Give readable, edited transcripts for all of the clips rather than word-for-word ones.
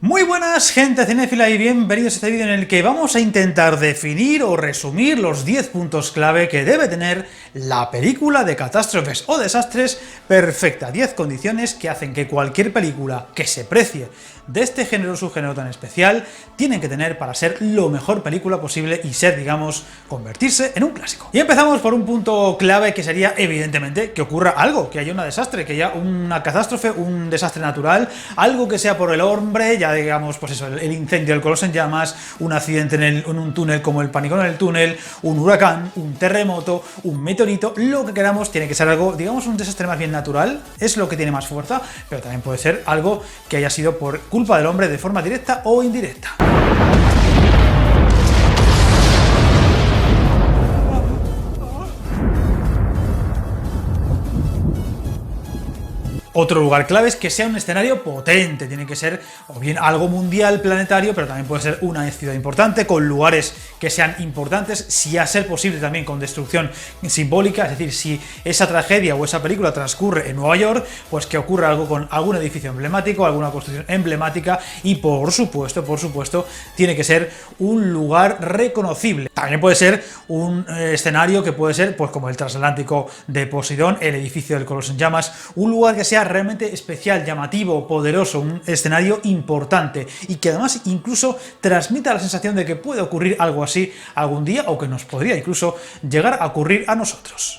Muy buenas, gente cinéfila, y bienvenidos a este vídeo en el que vamos a intentar definir o resumir los 10 puntos clave que debe tener la película de catástrofes o desastres perfecta. 10 condiciones que hacen que cualquier película que se precie de este género o subgénero tan especial tienen que tener para ser lo mejor película posible y ser, digamos, convertirse en un clásico. Y empezamos por un punto clave que sería, evidentemente, que ocurra algo, que haya un desastre, que haya una catástrofe, un desastre natural, algo que sea por el hombre, ya digamos, pues eso, el incendio del Coloso en llamas, un accidente en un túnel como el Pánico en el túnel, un huracán, un terremoto, un meteorito, lo que queramos, tiene que ser algo, digamos, un desastre más bien natural, es lo que tiene más fuerza, pero también puede ser algo que haya sido por culpa del hombre de forma directa o indirecta. Otro lugar clave es que sea un escenario potente, tiene que ser o bien algo mundial, planetario, pero también puede ser una ciudad importante, con lugares que sean importantes, si a ser posible también con destrucción simbólica, es decir, si esa tragedia o esa película transcurre en Nueva York, pues que ocurra algo con algún edificio emblemático, alguna construcción emblemática y por supuesto, tiene que ser un lugar reconocible. También puede ser un escenario que puede ser, pues como el transatlántico de Poseidón, el edificio del Coloso en llamas, un lugar que sea realmente especial, llamativo, poderoso, un escenario importante y que además incluso transmita la sensación de que puede ocurrir algo así algún día o que nos podría incluso llegar a ocurrir a nosotros.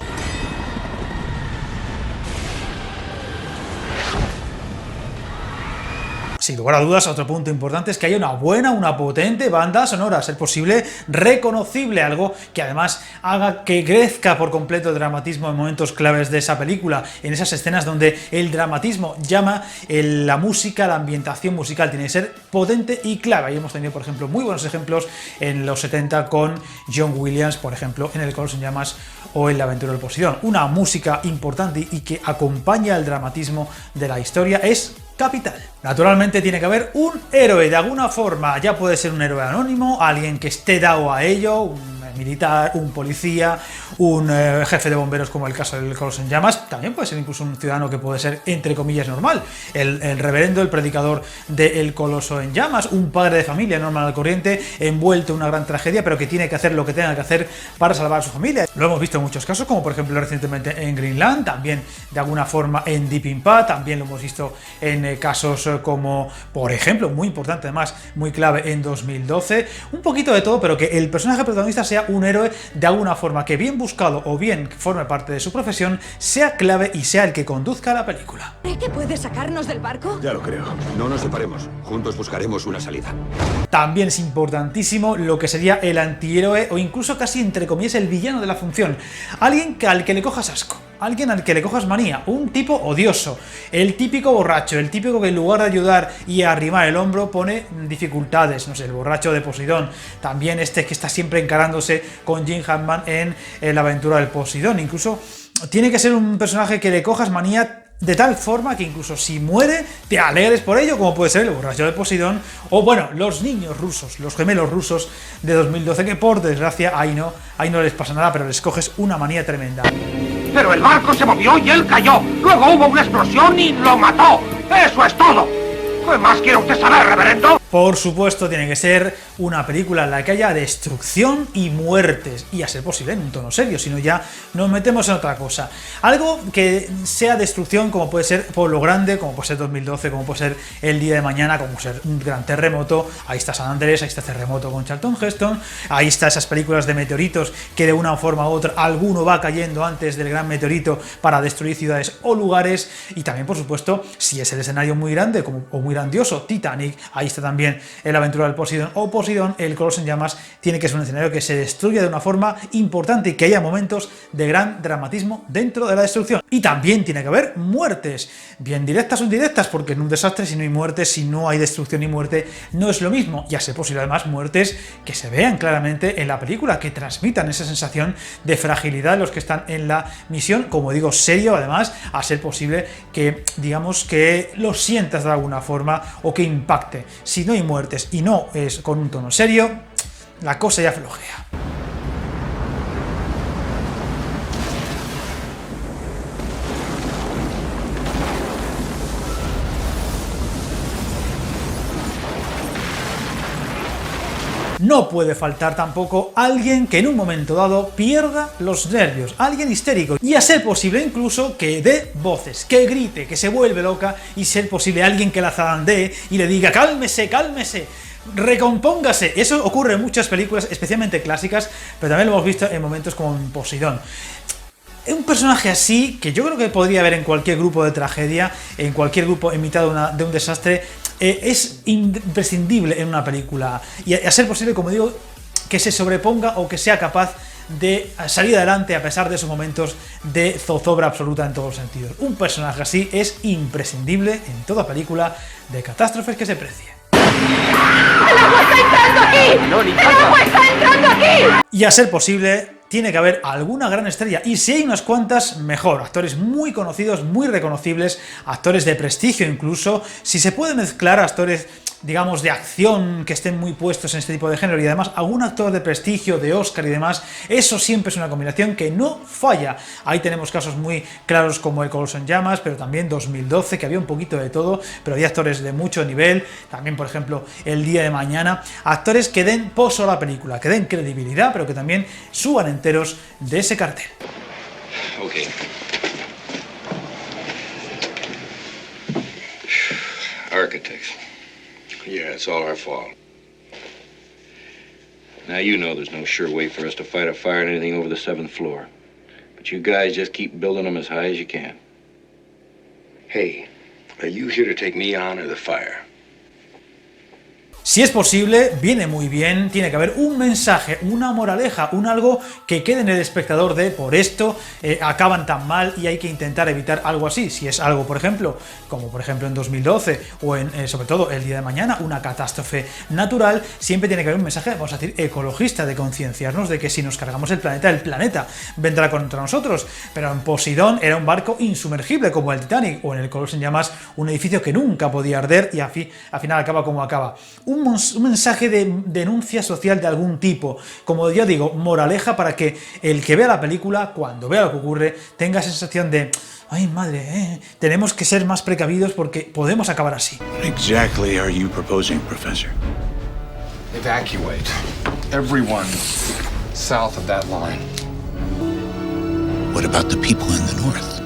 Sin lugar a dudas, otro punto importante es que haya una potente banda sonora, a ser posible reconocible, algo que además haga que crezca por completo el dramatismo en momentos claves de esa película, en esas escenas donde el dramatismo llama, la música, la ambientación musical tiene que ser potente y clave. Ahí hemos tenido, por ejemplo, muy buenos ejemplos en los 70 con John Williams, por ejemplo, en El Coloso en llamas o en La aventura del Poseidón. Una música importante y que acompaña el dramatismo de la historia es capital. Naturalmente tiene que haber un héroe de alguna forma, ya puede ser un héroe anónimo, alguien que esté dado a ello, un militar, un policía, un jefe de bomberos como el caso del Coloso en llamas, también puede ser incluso un ciudadano que puede ser entre comillas normal, el reverendo, el predicador del Coloso en llamas, un padre de familia normal al corriente, envuelto en una gran tragedia, pero que tiene que hacer lo que tenga que hacer para salvar a su familia. Lo hemos visto en muchos casos, como por ejemplo recientemente en Greenland, también de alguna forma en Deep Impact, también lo hemos visto en casos como, por ejemplo, muy importante además, muy clave en 2012, un poquito de todo, pero que el personaje protagonista sea un héroe de alguna forma, que bien buscado o bien forme parte de su profesión, sea clave y sea el que conduzca a la película. ¿Cree que puede sacarnos del barco? Ya lo creo. No nos separemos. Juntos buscaremos una salida. También es importantísimo lo que sería el antihéroe o incluso casi entre comillas el villano de la función. Alguien al que le cojas asco, alguien al que le cojas manía, un tipo odioso, el típico borracho, el típico que en lugar de ayudar y arrimar el hombro pone dificultades, no sé, el borracho de Poseidón, también este que está siempre encarándose con Jim Hammond en La aventura del Poseidón. Incluso tiene que ser un personaje que le cojas manía de tal forma que incluso si muere te alegres por ello, como puede ser el borracho de Poseidón o, bueno, los niños rusos, los gemelos rusos de 2012, que por desgracia ahí no les pasa nada, pero les coges una manía tremenda. Pero el barco se movió y él cayó. Luego hubo una explosión y lo mató. ¡Eso es todo! ¿Qué más quiere usted saber, reverendo? Por supuesto, tiene que ser una película en la que haya destrucción y muertes, y a ser posible en un tono serio, si no ya nos metemos en otra cosa. Algo que sea destrucción, como puede ser Pueblo Grande, como puede ser 2012, como puede ser El día de mañana, como puede ser un gran terremoto, ahí está San Andrés, ahí está Terremoto con Charlton Heston, ahí está esas películas de meteoritos que de una forma u otra alguno va cayendo antes del gran meteorito para destruir ciudades o lugares, y también, por supuesto, si es el escenario muy grande o muy grandioso, Titanic, ahí está también La aventura del Poseidón o Poseidón, el Coloso en llamas, tiene que ser un escenario que se destruya de una forma importante y que haya momentos de gran dramatismo dentro de la destrucción. Y también tiene que haber muertes, bien directas o indirectas, porque en un desastre, si no hay muertes, si no hay destrucción y muerte, no es lo mismo, y a ser posible además muertes que se vean claramente en la película, que transmitan esa sensación de fragilidad de los que están en la misión, como digo, serio, además, a ser posible que, digamos, que lo sientas de alguna forma o que impacte. Si no hay muertes y no es con un tono serio, la cosa ya flojea. No puede faltar tampoco alguien que en un momento dado pierda los nervios, alguien histérico, y a ser posible incluso que dé voces, que grite, que se vuelve loca, y ser posible alguien que la zarandee y le diga cálmese, cálmese, recompóngase. Eso ocurre en muchas películas, especialmente clásicas, pero también lo hemos visto en momentos como en Poseidón. Un personaje así, que yo creo que podría haber en cualquier grupo de tragedia, en cualquier grupo en mitad de un desastre, es imprescindible en una película. Y a ser posible, como digo, que se sobreponga o que sea capaz de salir adelante a pesar de esos momentos de zozobra absoluta en todos los sentidos. Un personaje así es imprescindible en toda película de catástrofes que se precie. ¡El agua está entrando aquí! ¡El agua está entrando aquí! Y a ser posible, tiene que haber alguna gran estrella, y si hay unas cuantas, mejor. Actores muy conocidos, muy reconocibles, actores de prestigio incluso. Si se puede mezclar actores, digamos, de acción que estén muy puestos en este tipo de género y además algún actor de prestigio, de Oscar y demás, eso siempre es una combinación que no falla. Ahí tenemos casos muy claros como El Coloso en Llamas, pero también 2012, que había un poquito de todo, pero había actores de mucho nivel. También, por ejemplo, El Día de Mañana, actores que den poso a la película, que den credibilidad, pero que también suban enteros de ese cartel. Okay. Architects. Yeah, it's all our fault. Now you know there's no sure way for us to fight a fire in anything over the 7th floor. But you guys just keep building them as high as you can. Hey, are you here to take me on or the fire? Si es posible, viene muy bien, tiene que haber un mensaje, una moraleja, un algo que quede en el espectador de por esto acaban tan mal y hay que intentar evitar algo así. Si es algo, por ejemplo, como por ejemplo en 2012 o en sobre todo El Día de Mañana, una catástrofe natural, siempre tiene que haber un mensaje, vamos a decir, ecologista, de concienciarnos de que si nos cargamos el planeta vendrá contra nosotros. Pero en Poseidón era un barco insumergible como el Titanic, o en El Coloso en Llamas, un edificio que nunca podía arder y al final acaba como acaba. Un mensaje de denuncia social de algún tipo, como yo digo, moraleja, para que el que vea la película, cuando vea lo que ocurre, tenga esa sensación de ay madre, tenemos que ser más precavidos porque podemos acabar así. What exactly are you proposing, Professor? Evacuate everyone south of that line. What about the people in the north?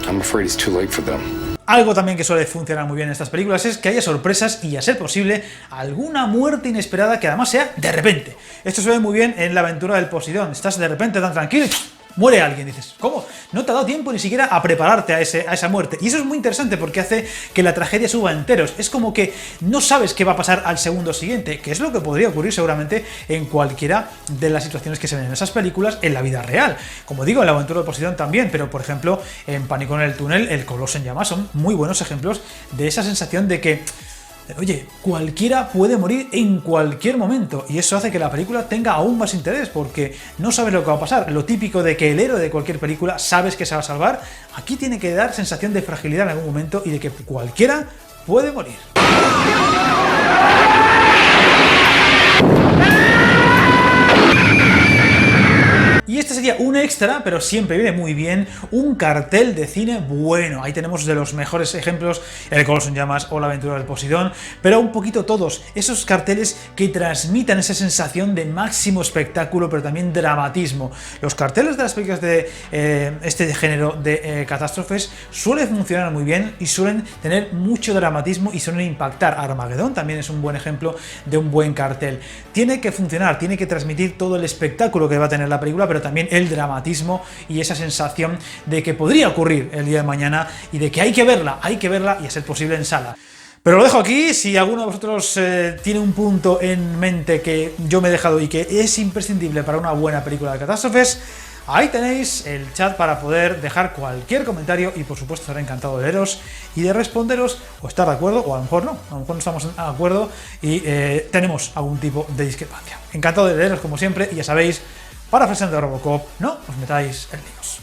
I'm afraid it's too late for them. Algo también que suele funcionar muy bien en estas películas es que haya sorpresas y, a ser posible, alguna muerte inesperada que además sea de repente. Esto se ve muy bien en La aventura del Poseidón. Estás de repente tan tranquilo y muere alguien. Dices, ¿cómo? No te ha dado tiempo ni siquiera a prepararte a esa muerte. Y eso es muy interesante porque hace que la tragedia suba enteros. Es como que no sabes qué va a pasar al segundo siguiente, que es lo que podría ocurrir seguramente en cualquiera de las situaciones que se ven en esas películas en la vida real. Como digo, en La aventura del Poseidón también, pero por ejemplo en Pánico en el túnel, El Coloso en Llamas son muy buenos ejemplos de esa sensación de que oye, cualquiera puede morir en cualquier momento, y eso hace que la película tenga aún más interés, porque no sabes lo que va a pasar. Lo típico de que el héroe de cualquier película sabes que se va a salvar, aquí tiene que dar sensación de fragilidad en algún momento y de que cualquiera puede morir. Y este sería un extra, pero siempre viene muy bien, un cartel de cine bueno. Ahí tenemos de los mejores ejemplos, El Coloso en Llamas o La aventura del Poseidón, pero un poquito todos esos carteles que transmitan esa sensación de máximo espectáculo, pero también dramatismo. Los carteles de las películas de este género de catástrofes suelen funcionar muy bien y suelen tener mucho dramatismo y suelen impactar. Armagedón también es un buen ejemplo de un buen cartel. Tiene que funcionar, tiene que transmitir todo el espectáculo que va a tener la película, pero también el dramatismo y esa sensación de que podría ocurrir el día de mañana y de que hay que verla y a ser posible en sala. Pero lo dejo aquí. Si alguno de vosotros tiene un punto en mente que yo me he dejado y que es imprescindible para una buena película de catástrofes, ahí tenéis el chat para poder dejar cualquier comentario y por supuesto estaré encantado de leeros y de responderos o estar de acuerdo o a lo mejor no estamos de acuerdo y tenemos algún tipo de discrepancia. Encantado de leeros como siempre y ya sabéis, parafraseando a Robocop, no os metáis en líos.